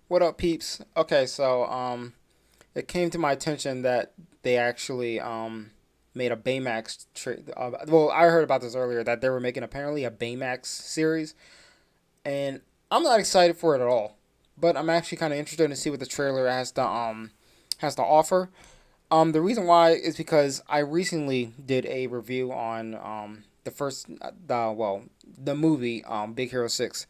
What up, peeps? Okay, so it came to my attention that they actually made a Baymax. Well, I heard about this earlier that they were making apparently a Baymax series, and I'm not excited for it at all. But I'm actually kind of interested to see what the trailer has to offer. The reason why is because I recently did a review on the movie Big Hero 6,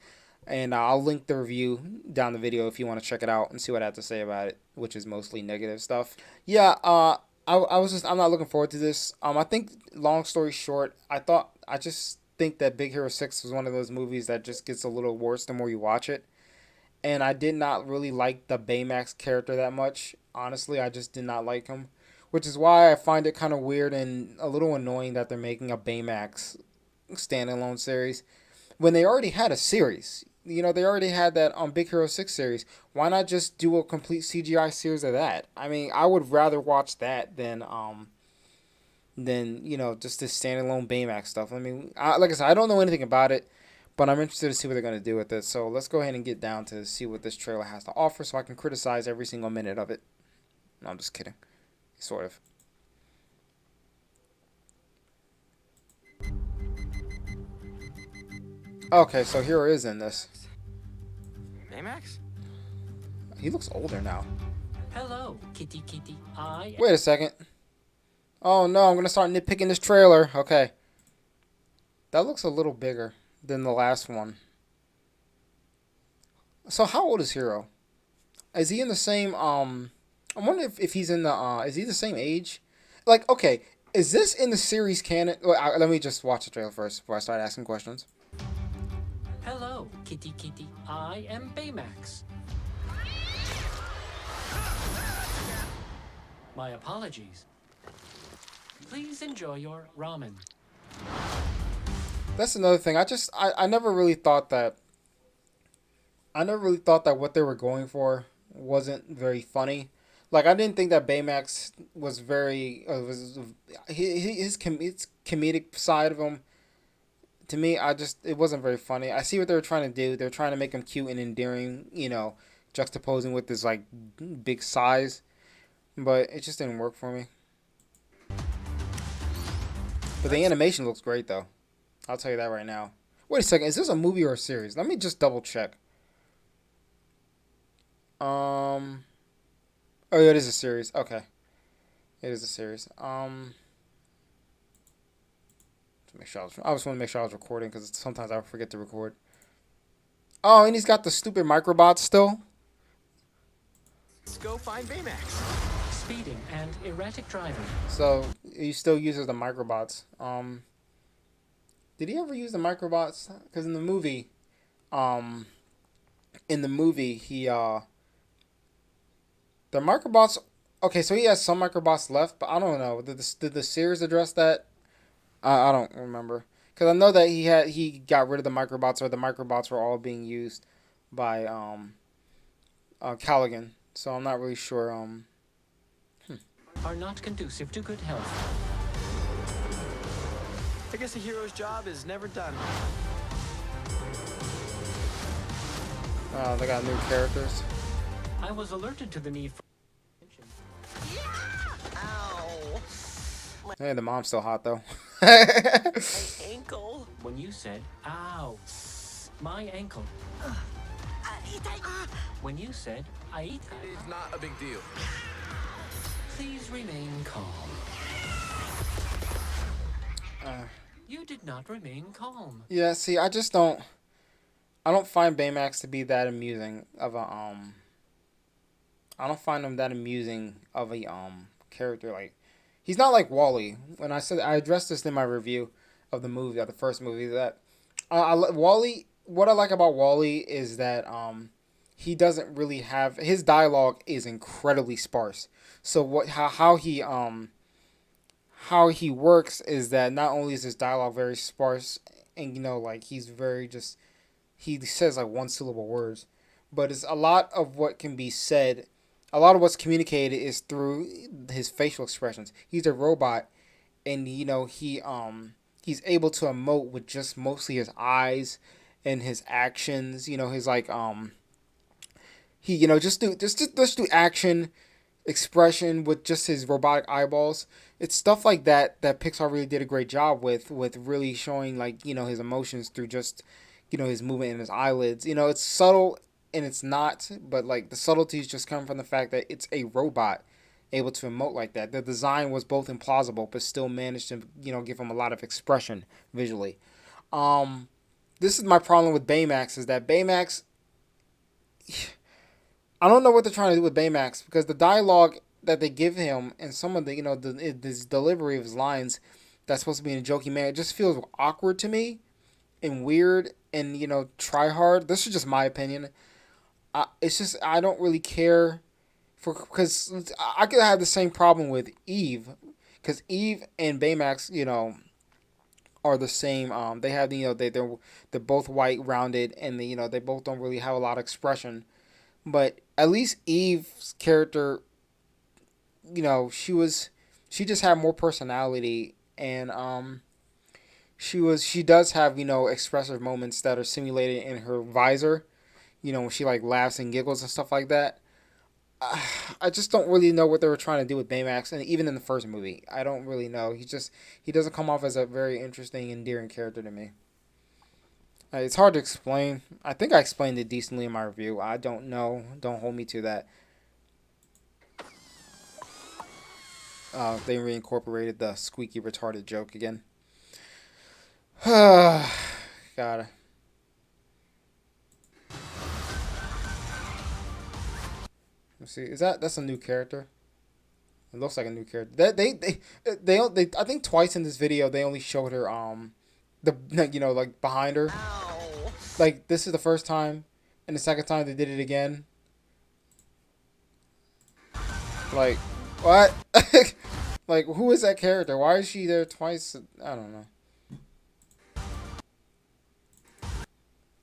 and I'll link the review down the video if you want to check it out and see what I have to say about it, which is mostly negative stuff. Yeah, I'm not looking forward to this. I think long story short, I just think that Big Hero 6 was one of those movies that just gets a little worse the more you watch it, and I did not really like the Baymax character that much. Honestly, I just did not like him, which is why I find it kind of weird and a little annoying that they're making a Baymax standalone series when they already had a series. You know, they already had that Big Hero 6 series. Why not just do a complete CGI series of that? I mean, I would rather watch that than just this standalone Baymax stuff. I mean, like I said, I don't know anything about it, but I'm interested to see what they're going to do with it. So let's go ahead and get down to see what this trailer has to offer so I can criticize every single minute of it. No, I'm just kidding. Sort of. Okay, so Hero is in this. Baymax? He looks older now. Hello, kitty kitty. Wait a second. Oh no, I'm going to start nitpicking this trailer. Okay. That looks a little bigger than the last one. So how old is Hero? Is he in the same I'm wondering if he's in the is he the same age? Like, okay, is this in the series canon? Let me just watch the trailer first before I start asking questions. Hello, kitty kitty. I am Baymax. My apologies. Please enjoy your ramen. That's another thing. I never really thought that what they were going for wasn't very funny. Like, I didn't think that Baymax was very his comedic side of him. To me, it wasn't very funny. I see what they were trying to do. They're trying to make him cute and endearing, juxtaposing with his like big size, but it just didn't work for me. But the animation looks great though. I'll tell you that right now. Wait a second, is this a movie or a series? Let me just double check. Oh yeah, it is a series. Okay, it is a series. To make sure I just want to make sure I was recording because sometimes I forget to record. Oh, and he's got the stupid microbots still. Let's go find Baymax. Speeding and erratic driving. So he still uses the microbots. Did he ever use the microbots? Because um, in the movie the microbots. Okay, so he has some microbots left, but I don't know. Did the series address that? I don't remember because I know that he got rid of the microbots, or the microbots were all being used by Callaghan. So I'm not really sure. Are not conducive to good health. I guess a hero's job is never done. They got new characters. I was alerted to the need for attention. Ow! Hey, the mom's still hot though. My ankle. When you said, ow, my ankle. When you said, I It's not a big deal. please remain calm. You did not remain calm. Yeah, see, I don't find Baymax to be that amusing of a I don't find him that amusing of a character. Like, he's not like Wally. When I addressed this in my review of the movie, of the first movie, that Wally. What I like about Wally is that he doesn't really have, his dialogue is incredibly sparse. So how he works is that not only is his dialogue very sparse, and like he's very just, he says like one syllable words, but it's a lot of what can be said, a lot of what's communicated is through his facial expressions. He's a robot, and he's able to emote with just mostly his eyes and his actions. His like he just do action expression with just his robotic eyeballs. It's stuff like that that Pixar really did a great job with really showing like his emotions through just his movement and his eyelids. It's subtle and it's not, but like the subtleties just come from the fact that it's a robot able to emote like that. The design was both implausible but still managed to give him a lot of expression visually. Um, this is my problem with Baymax is that Baymax I don't know what they're trying to do with Baymax because the dialogue that they give him and some of the this delivery of his lines that's supposed to be in a jokey manner it just feels awkward to me and weird and try hard. This is just my opinion. It's just I don't really care for because I could have the same problem with Eve because Eve and Baymax are the same. They have they're both white rounded and they both don't really have a lot of expression. But at least Eve's character, she just had more personality and she does have expressive moments that are simulated in her visor. When she like laughs and giggles and stuff like that. I just don't really know what they were trying to do with Baymax, and even in the first movie, I don't really know. He doesn't come off as a very interesting, endearing character to me. It's hard to explain. I think I explained it decently in my review. I don't know. Don't hold me to that. They reincorporated the squeaky retarded joke again. God. Let's see. That's a new character? It looks like a new character. They I think twice in this video they only showed her the like behind her. Ow. Like this is the first time, and the second time they did it again. Like what? Like who is that character? Why is she there twice? I don't know.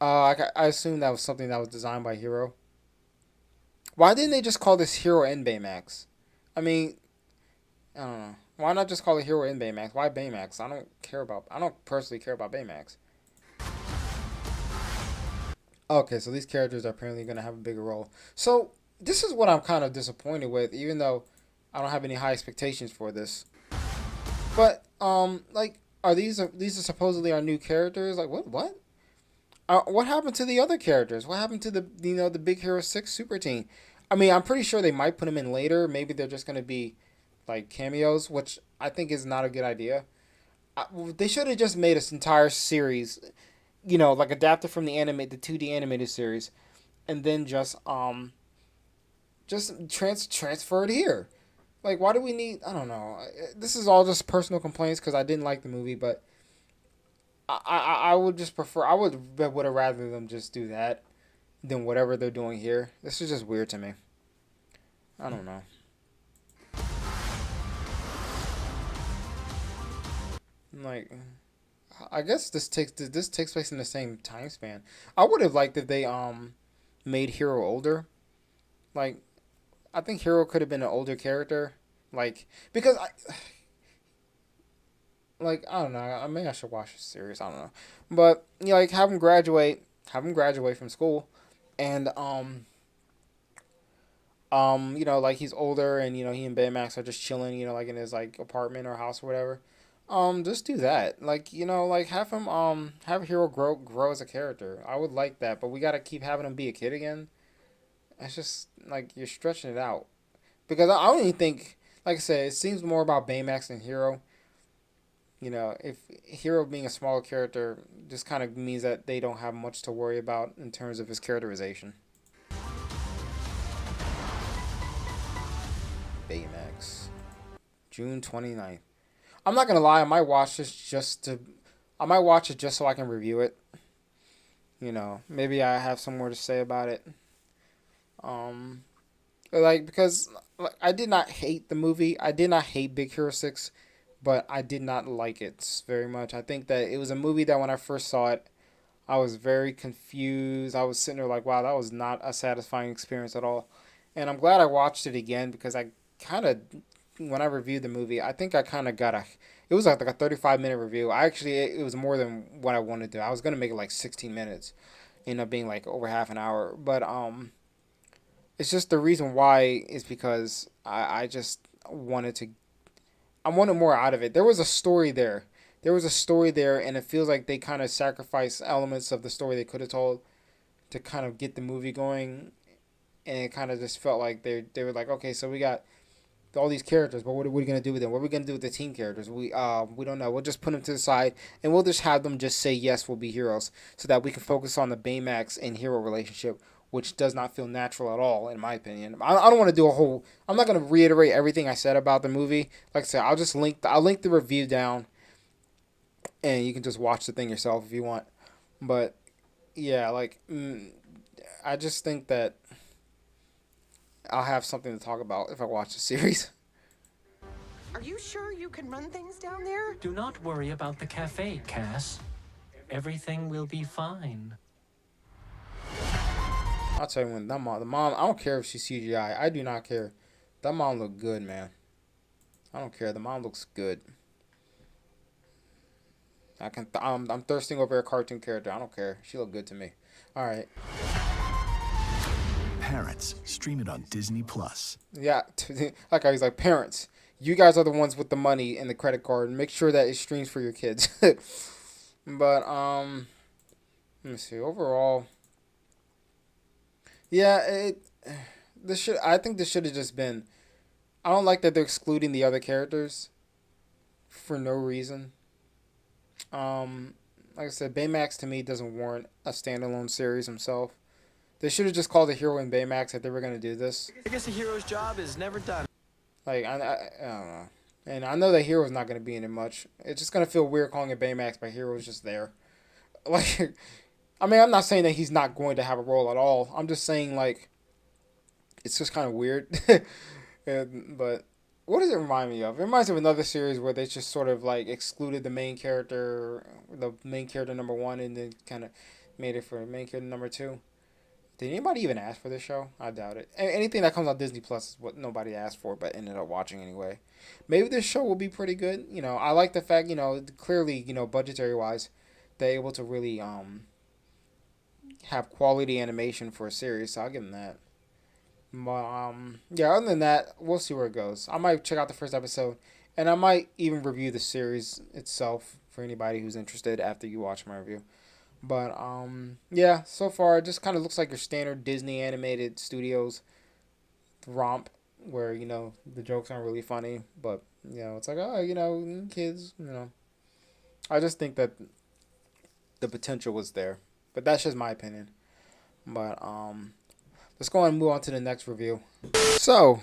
I assume that was something that was designed by Hero. Why didn't they just call this Hero and Baymax? I mean, I don't know. Why not just call it Hero and Baymax? Why Baymax? I don't personally care about Baymax. Okay, so these characters are apparently going to have a bigger role. So, this is what I'm kind of disappointed with, even though I don't have any high expectations for this. But, like, these are supposedly our new characters? Like, what? What happened to the other characters? What happened to the Big Hero 6 super team? I mean, I'm pretty sure they might put them in later. Maybe they're just going to be, like, cameos, which I think is not a good idea. They should have just made this entire series, like adapted from the 2D animated series, and then just transfer it here. Like, why do we need? I don't know. This is all just personal complaints because I didn't like the movie, but I would just prefer. Would have rather them just do that than whatever they're doing here. This is just weird to me. I don't know. Like, I guess this takes place in the same time span. I would have liked if they made Hero older. Like, I think Hero could have been an older character. Like, because I don't know. Maybe I should watch this series. I don't know, but like have him graduate from school, and like he's older, and he and Baymax are just chilling, like in his like apartment or house or whatever. Just do that. Like like have him have Hero grow as a character. I would like that, but we gotta keep having him be a kid again. It's just like you're stretching it out because I don't even think, like I said, it seems more about Baymax than Hero. If Hero being a smaller character just kind of means that they don't have much to worry about in terms of his characterization. Baymax. June 29th. I'm not gonna lie, I might watch it just so I can review it. Maybe I have some more to say about it. Um, like because like, I did not hate the movie. I did not hate Big Hero 6, but I did not like it very much. I think that it was a movie that when I first saw it, I was very confused. I was sitting there like, wow, that was not a satisfying experience at all. And I'm glad I watched it again because I kind of, when I reviewed the movie, I think I kind of got a. It was like a 35-minute review. I actually it was more than what I wanted to. I was gonna make it like 16 minutes, ended up being like over half an hour. But it's just the reason why is because I just wanted to. I wanted more out of it. There was a story there. There was a story there, and it feels like they kind of sacrificed elements of the story they could have told to kind of get the movie going, and it kind of just felt like they were like, okay, so we got all these characters, but what are we gonna do with them? What are we gonna do with the teen characters? We don't know. We'll just put them to the side, and we'll just have them just say yes, we'll be heroes, so that we can focus on the Baymax and hero relationship, which does not feel natural at all, in my opinion. I don't want to do a whole. I'm not gonna reiterate everything I said about the movie. Like I said, I'll link the review down, and you can just watch the thing yourself if you want. But yeah, like I just think that I'll have something to talk about if I watch the series. Are you sure you can run things down there? Do not worry about the cafe, Cass. Everything will be fine. I'll tell you when the mom. I don't care if she's CGI. I do not care. That mom look good, man. I don't care. The mom looks good. I'm thirsting over a cartoon character. I don't care. She look good to me. All right. Parents, stream it on Disney Plus. Yeah, like I was like, parents, you guys are the ones with the money and the credit card. Make sure that it streams for your kids. But let me see. Overall, yeah, I think this should have just been. I don't like that they're excluding the other characters for no reason. Like I said, Baymax to me doesn't warrant a standalone series himself. They should have just called the hero in Baymax if they were gonna do this. I guess a hero's job is never done. Like I don't know, and I know that Hero's not gonna be in it much. It's just gonna feel weird calling it Baymax, but Hero's just there. Like, I mean, I'm not saying that he's not going to have a role at all. I'm just saying like, it's just kind of weird. But what does it remind me of? It reminds me of another series where they just sort of like excluded the main character number one, and then kind of made it for main character number two. Did anybody even ask for this show? I doubt it. Anything that comes on Disney Plus is what nobody asked for, but ended up watching anyway. Maybe this show will be pretty good. I like the fact, clearly, budgetary wise, they're able to really have quality animation for a series. So I'll give them that. But yeah. Other than that, we'll see where it goes. I might check out the first episode, and I might even review the series itself for anybody who's interested after you watch my review. But yeah, so far it just kind of looks like your standard Disney animated studios romp, where the jokes aren't really funny, but it's like, oh, kids. I just think that the potential was there, but that's just my opinion. But let's go and move on to the next review. So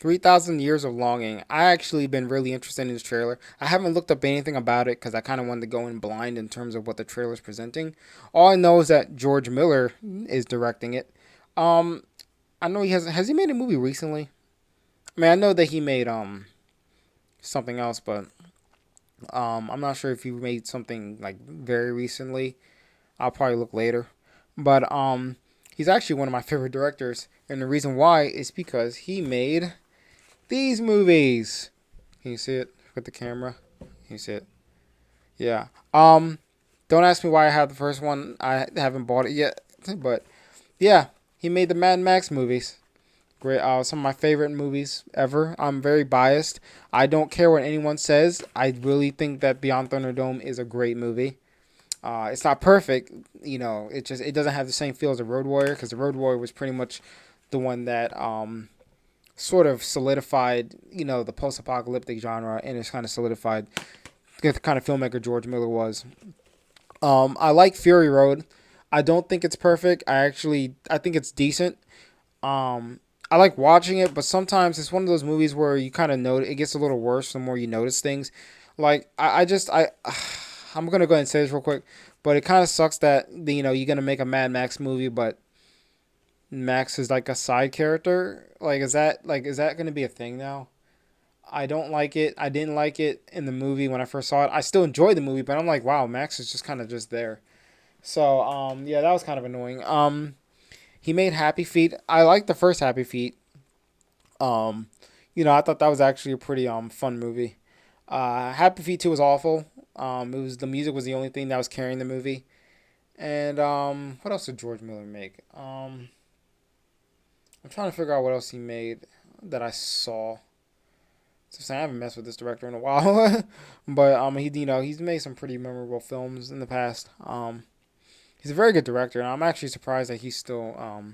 3,000 Years of Longing. I actually been really interested in this trailer. I haven't looked up anything about it because I kind of wanted to go in blind in terms of what the trailer's presenting. All I know is that George Miller is directing it. I know has he made a movie recently? I mean, I know that he made something else, but I'm not sure if he made something like very recently. I'll probably look later. But he's actually one of my favorite directors, and the reason why is because he made these movies. Can you see it with the camera? Can you see it? Yeah. Don't ask me why I have the first one. I haven't bought it yet, but yeah, he made the Mad Max movies. Great. Some of my favorite movies ever. I'm very biased. I don't care what anyone says. I really think that Beyond Thunderdome is a great movie. It's not perfect, it doesn't have the same feel as the Road Warrior, because the Road Warrior was pretty much the one that sort of solidified, the post-apocalyptic genre, and it's kind of solidified the kind of filmmaker George Miller was. I like Fury Road. I don't think it's perfect. I think it's decent. I like watching it, but sometimes it's one of those movies where you kind of know it gets a little worse the more you notice things. Like, I'm going to go ahead and say this real quick, but it kind of sucks that, you're going to make a Mad Max movie, but Max is like a side character. Like, is that going to be a thing now? I don't like it. I didn't like it in the movie when I first saw it. I still enjoyed the movie, but I'm like, wow, Max is just kind of just there. So, yeah, that was kind of annoying. He made Happy Feet. I liked the first Happy Feet. I thought that was actually a pretty fun movie. Happy Feet 2 was awful. It was the music was the only thing that was carrying the movie. And what else did George Miller make? I'm trying to figure out what else he made that I saw. So I haven't messed with this director in a while, but he's made some pretty memorable films in the past. He's a very good director, and I'm actually surprised that he's still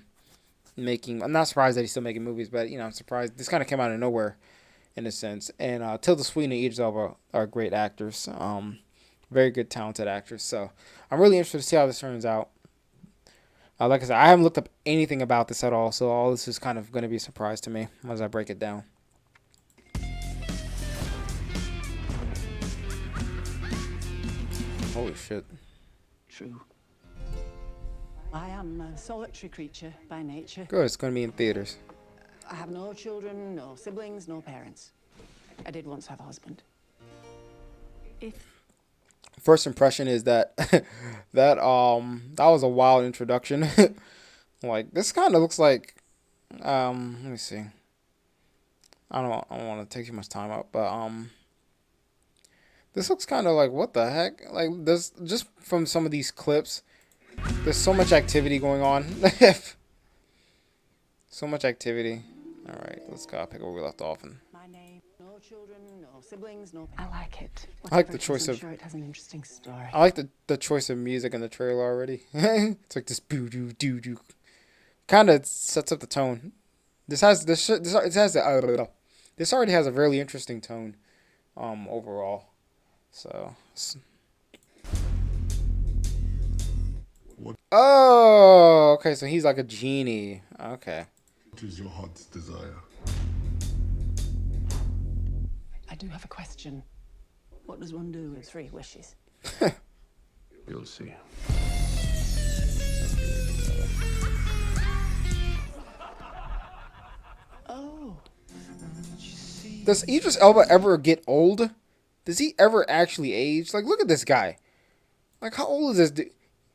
making. I'm not surprised that he's still making movies, but I'm surprised this kind of came out of nowhere in a sense. And Tilda Swinton and Idris Elba are great actors, very good, talented actors. So I'm really interested to see how this turns out. Like I said, I haven't looked up anything about this at all, so all this is kind of going to be a surprise to me as I break it down. Holy shit. True. I am a solitary creature by nature. Good, it's going to be in theaters. I have no children, no siblings, no parents. I did once have a husband. First impression is that that was a wild introduction. Like, this kind of looks like let me see. I don't want to take too much time up, but this looks kind of like, what the heck? Like, there's just from some of these clips, there's so much activity going on. So much activity. All right, let's go pick up where we left off. My name, no children, no siblings, no. I like it. I like the choice I'm of. sure it has an interesting story. I like the choice of music in the trailer already. It's like this boo doo doo doo. Kind of sets up the tone. This already has a really interesting tone, overall. So. Oh, okay. So he's like a genie. Okay. What is your heart's desire? I do have a question. What does one do with 3 wishes? You'll see. Oh. Does Idris Elba ever get old? Does he ever actually age? Like, look at this guy. Like, how old is this dude?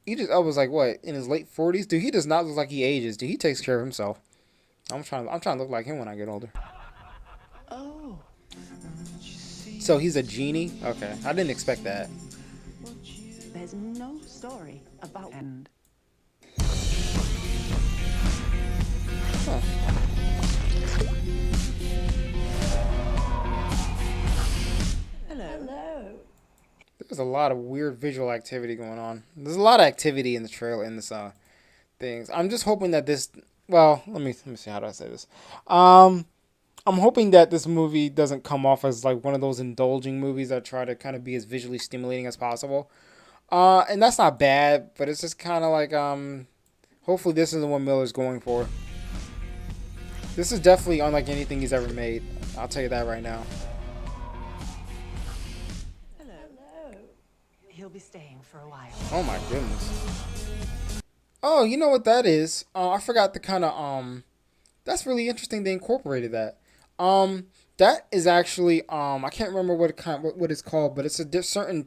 Idris Elba's like, what, in his late 40s? Dude, he does not look like he ages. Dude, he takes care of himself. I'm trying to look like him when I get older. Oh. So he's a genie? Okay, I didn't expect that. There's no story about end. Huh. Hello. There's a lot of weird visual activity going on. There's a lot of activity in the trailer, in this things. I'm just hoping that this. Well, let me see, how do I say this? I'm hoping that this movie doesn't come off as like one of those indulging movies that try to kind of be as visually stimulating as possible. And that's not bad, but it's just kind of like hopefully this isn't what Miller's going for. This is definitely unlike anything he's ever made. I'll tell you that right now. Hello. He'll be staying for a while. Oh my goodness. Oh, you know what that is? I forgot the kind of that's really interesting they incorporated that. That is actually I can't remember what it's called, but it's a certain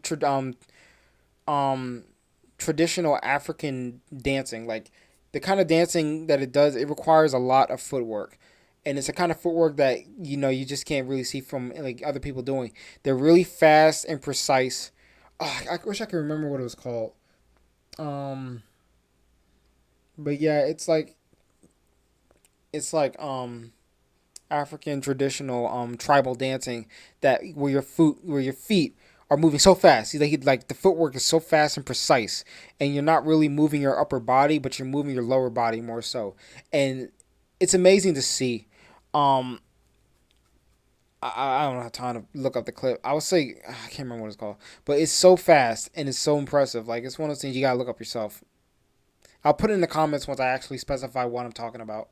traditional African dancing. Like, the kind of dancing that it does, it requires a lot of footwork. And it's a kind of footwork that, you just can't really see from like other people doing. They're really fast and precise. Oh, I wish I could remember what it was called. But yeah, it's like African traditional tribal dancing that where your feet are moving so fast. Like the footwork is so fast and precise, and you're not really moving your upper body, but you're moving your lower body more so, and it's amazing to see. I don't have time to look up the clip. I would say I can't remember what it's called, but it's so fast and it's so impressive. Like, it's one of those things you gotta look up yourself. I'll put it in the comments once I actually specify what I'm talking about.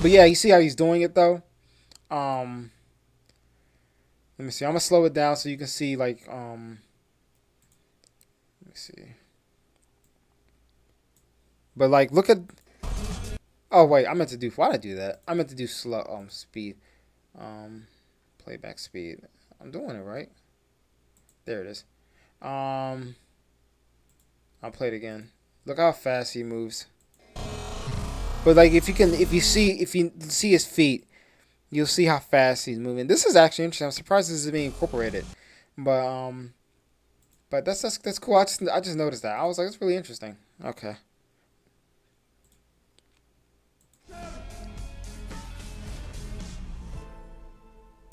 But yeah, you see how he's doing it though. Let me see. I'm gonna slow it down so you can see like let me see. But like, look at. Oh wait, I meant to do. Why did I do that? I meant to do slow speed. Playback speed. I'm doing it right. There it is. I'll play it again. Look how fast he moves. But like, if you see his feet, You'll see how fast he's moving. This is actually interesting. I'm surprised this is being incorporated, but that's cool. I just noticed that. I was like, it's really interesting. Okay.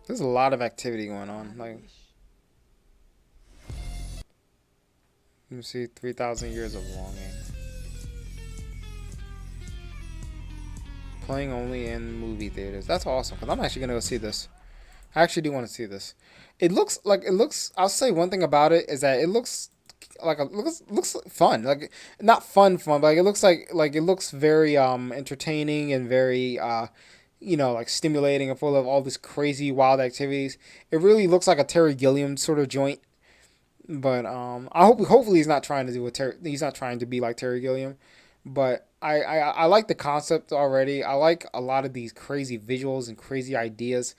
There's a lot of activity going on. Like, you see 3,000 years of longing. Playing only in movie theaters. That's awesome, because I'm actually going to go see this. I actually do want to see this. I'll say one thing about it is that it looks like looks fun. Like, not fun, but like it looks very entertaining and very like stimulating and full of all this crazy wild activities. It really looks like a Terry Gilliam sort of joint. But hopefully he's not trying to he's not trying to be like Terry Gilliam. But I like the concept already. I like a lot of these crazy visuals and crazy ideas.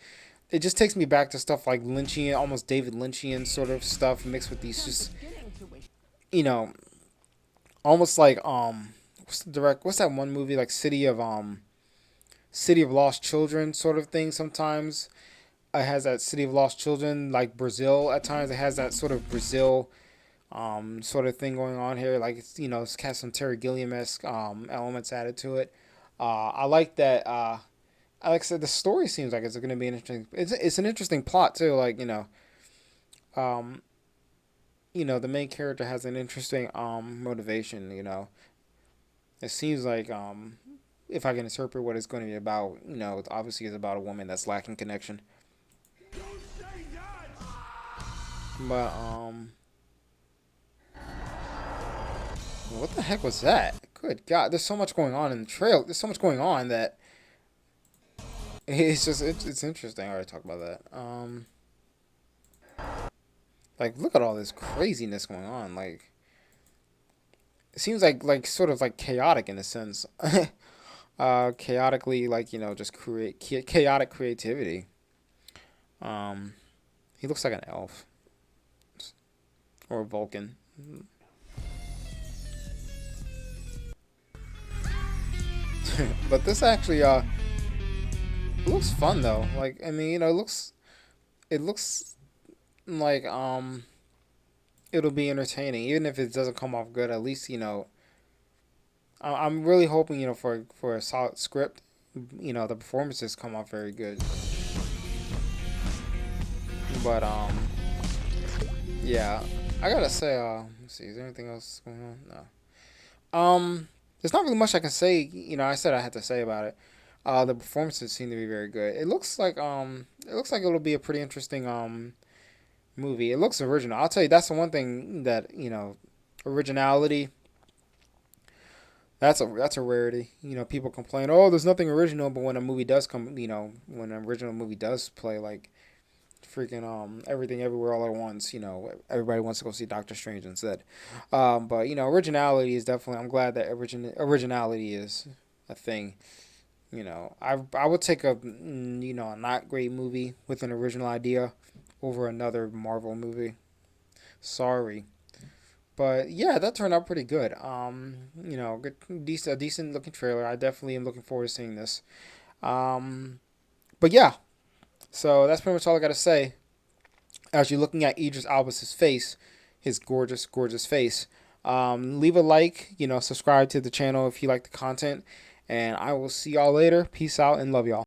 It just takes me back to stuff like Lynchian, almost David Lynchian sort of stuff mixed with these just, you know, almost like what's that one movie, like City of Lost Children sort of thing sometimes. It has that City of Lost Children, like Brazil at times. It has that sort of Brazil sort of thing going on here. Like, it's got some Terry Gilliam-esque elements added to it. I like that. Like I said, the story seems like it's going to be an interesting. It's an interesting plot too. Like, the main character has an interesting motivation. It seems like if I can interpret what it's going to be about, it obviously is about a woman that's lacking connection. But what the heck was that? Good God, there's so much going on in the trail. There's so much going on that it's interesting. I already talked about that. Like, look at all this craziness going on. Like, it seems like sort of like chaotic in a sense. Chaotically, like, just create chaotic creativity. He looks like an elf or a Vulcan. But this actually it looks fun though. Like, I mean, it looks like it'll be entertaining, even if it doesn't come off good. At least, I'm really hoping, for a solid script. The performances come off very good. But yeah, I gotta say, let's see, is there anything else going on? No. There's not really much I can say. I said I had to say about it. The performances seem to be very good. It looks like it'll be a pretty interesting movie. It looks original. I'll tell you, that's the one thing that, originality. That's a rarity. People complain, oh, there's nothing original, but when a movie does come, when an original movie does play, like freaking Everything Everywhere All at Once, everybody wants to go see Doctor Strange instead. But originality is definitely. I'm glad that originality is a thing. I would take a a not great movie with an original idea over another Marvel movie. Sorry. But yeah, that turned out pretty good. Good, a decent looking trailer. I definitely am looking forward to seeing this. But yeah, so that's pretty much all I gotta say. As you're looking at Idris Elba's face, his gorgeous, gorgeous face, leave a like. Subscribe to the channel if you like the content, and I will see y'all later. Peace out and love y'all.